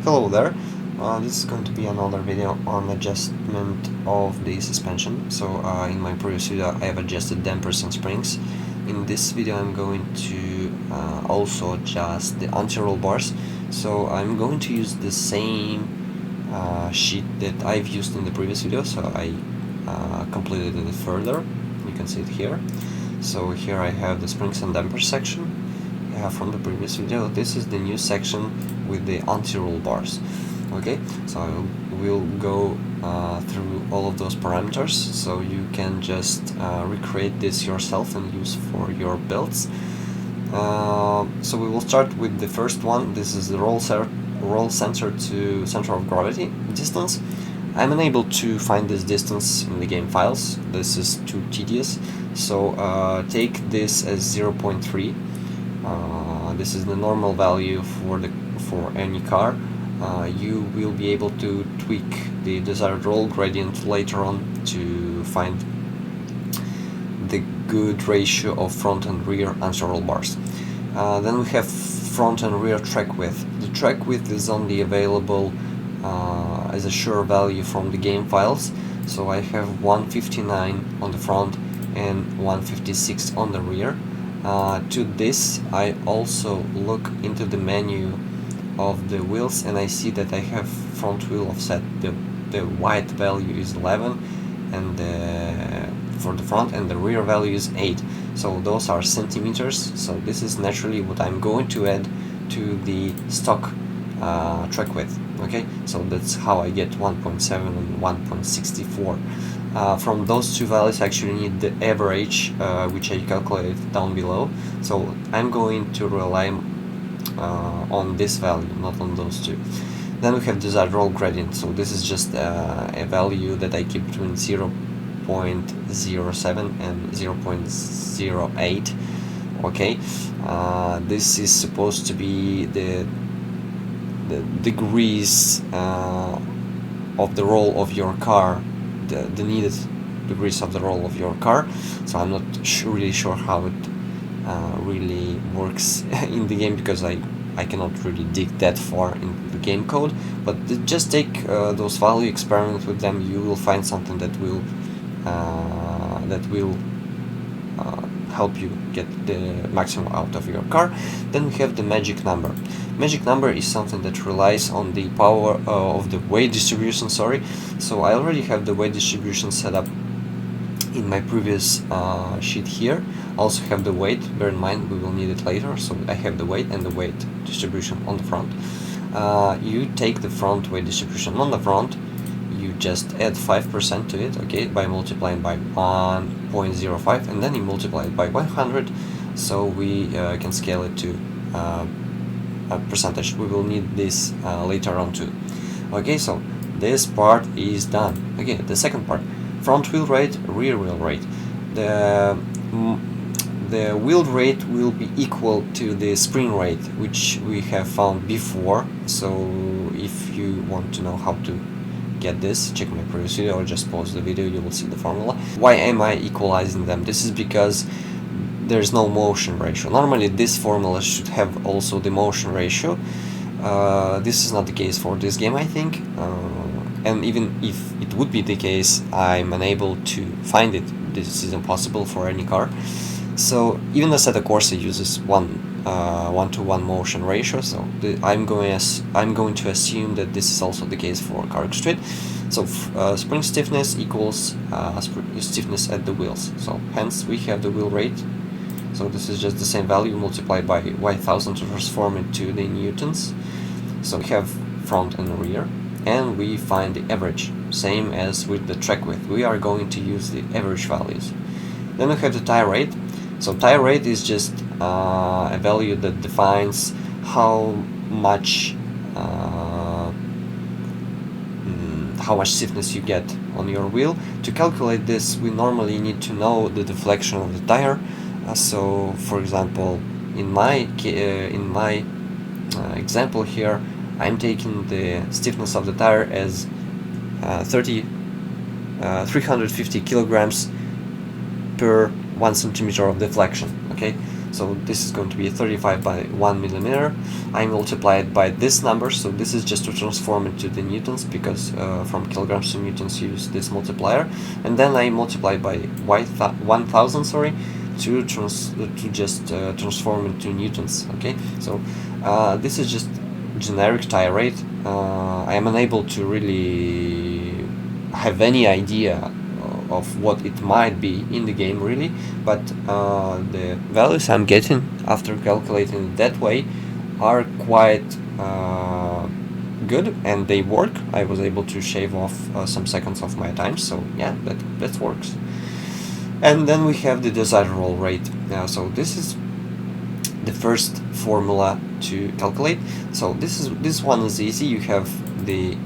Hello there, this is going to be another video on adjustment of the suspension. So in my previous video I have adjusted dampers and springs. In this video I'm going to also adjust the anti-roll bars. So I'm going to use the same sheet that I've used in the previous video, so I completed it further. You can see it here. So here I have the springs and dampers section from the previous video. This is the new section with the anti-roll bars. Okay, so I will go through all of those parameters, so you can just recreate this yourself and use for your builds. So we will start with the first one. This is the roll center to center of gravity distance. I'm unable to find this distance in the game files. This is too tedious, so take this as 0.3. This is the normal value for any car. You will be able to tweak the desired roll gradient later on to find the good ratio of front and rear anti-roll bars. Then we have front and rear track width. The track width is only available as a sure value from the game files. So I have 159 on the front and 156 on the rear. To this I also look into the menu of the wheels and I see that I have front wheel offset. The white value is 11 and for the front, and the rear value is 8. So those are centimeters. So this is naturally what I'm going to add to the stock track width. Okay, so that's how I get 1.7 and 1.64. From those two values I actually need the average, which I calculated down below. So I'm going to rely on this value, not on those two. Then we have desired roll gradient. So this is just a value that I keep between 0.07 and 0.08. Okay, this is supposed to be the degrees of the roll of your car, the needed degrees of the roll of your car. So I'm not really sure how it really works in the game, because I cannot really dig that far in the game code. But just take those values, experiment with them. You will find something that will help you get the maximum out of your car. Then we have the magic number. Magic number is something that relies on the power of the weight distribution. So I already have the weight distribution set up in my previous sheet here. Also have the weight. Bear in mind we will need it later. So I have the weight and the weight distribution on the front. You take the front weight distribution on the front. You just add 5% to it, okay, by multiplying by 1.05, and then you multiply it by 100, so we can scale it to a percentage. We will need this later on too. Okay, so this part is done. Okay, the second part, front wheel rate, rear wheel rate. The wheel rate will be equal to the spring rate, which we have found before. So if you want to know how to get this, check my previous video or just pause the video, you will see the formula. Why am I equalizing them? This is because there's no motion ratio. Normally this formula should have also the motion ratio. This is not the case for this game, I think, and even if it would be the case, I'm unable to find it. This is impossible for any car. So even the Assetto Corsa uses 1:1 motion ratio, so I'm going to assume that this is also the case for CarX Street. So spring stiffness equals stiffness at the wheels. So hence we have the wheel rate. So this is just the same value multiplied by 1000 to transform it to the newtons. So we have front and rear, and we find the average, same as with the track width. We are going to use the average values. Then we have the tire rate. So tire rate is just a value that defines how much stiffness you get on your wheel. To calculate this, we normally need to know the deflection of the tire. So, for example, in my example here, I'm taking the stiffness of the tire as 350 kilograms per 1 centimeter of deflection. Okay, So this is going to be 35 by 1 millimeter. I multiply it by this number, so this is just to transform it to the newtons, because from kilograms to newtons use this multiplier, and then I multiply by 1000, sorry, to just transform it to newtons. Okay, so this is just generic tie rate. I am unable to really have any idea of what it might be in the game, really, but the values I'm getting after calculating it that way are quite good, and they work. I was able to shave off some seconds of my time, so yeah, that works. And then we have the desired roll rate. So this is the first formula to calculate. So this one is easy. You have the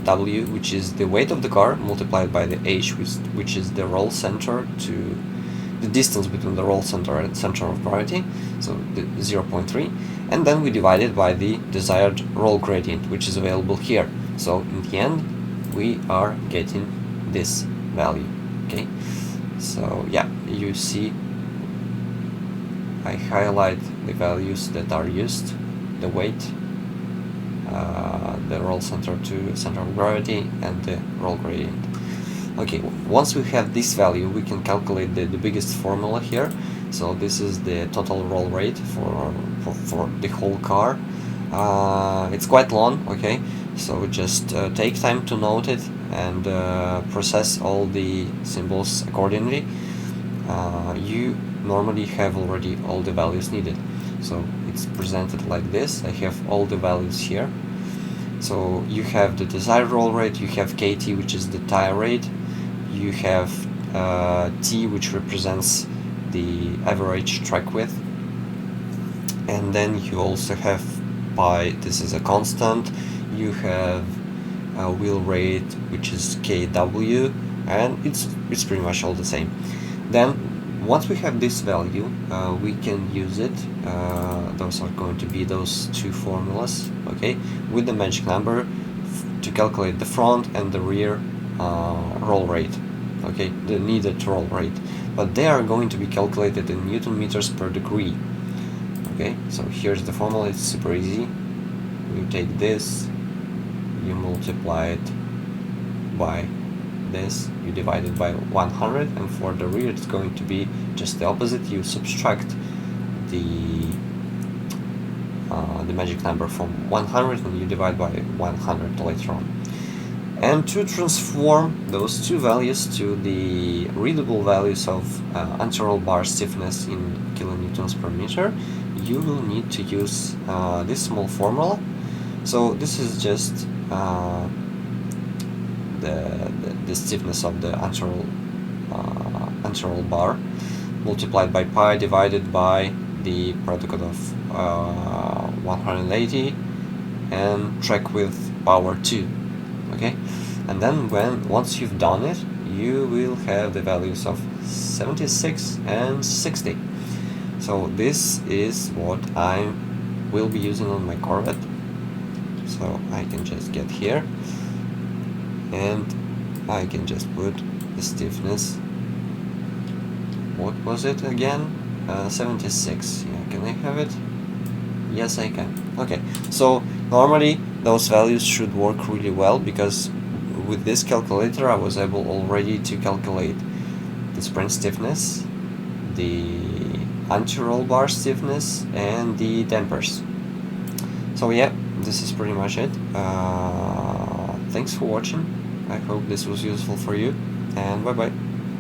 W, which is the weight of the car, multiplied by the H, which is the roll center, to the distance between the roll center and center of gravity, so the 0.3, and then we divide it by the desired roll gradient, which is available here. So in the end we are getting this value. Okay, so yeah, you see I highlight the values that are used, the weight, the roll center to center of gravity, and the roll gradient. Okay, once we have this value, we can calculate the biggest formula here. So this is the total roll rate for the whole car. It's quite long, okay, so just take time to note it and process all the symbols accordingly. You normally have already all the values needed. So it's presented like this. I have all the values here. So you have the desired roll rate, you have KT, which is the tire rate, you have T, which represents the average track width, and then you also have pi, this is a constant, you have wheel rate, which is KW, and it's pretty much all the same. Then once we have this value, we can use it. Those are going to be those two formulas, okay, with the magic number to calculate the front and the rear roll rate, okay, the needed roll rate. But they are going to be calculated in Newton meters per degree. Okay, so here's the formula. It's super easy. You take this, you multiply it by this, you divide it by 100, and for the rear it's going to be just the opposite. You subtract the magic number from 100 and you divide by 100 later on. And to transform those two values to the readable values of anti-roll bar stiffness in kilonewtons per meter, you will need to use this small formula. So this is just the stiffness of the anti-roll bar multiplied by pi divided by the product of 180 and track width power 2. Okay, and then once you've done it, you will have the values of 76 and 60. So this is what I will be using on my Corvette. So I can just get here and I can just put the stiffness. What was it again? 76. Yeah, can I have it? Yes, I can. Okay, so normally those values should work really well, because with this calculator I was able already to calculate the spring stiffness, the anti-roll bar stiffness, and the dampers. So yeah, this is pretty much it. Thanks for watching. I hope this was useful for you, and bye bye.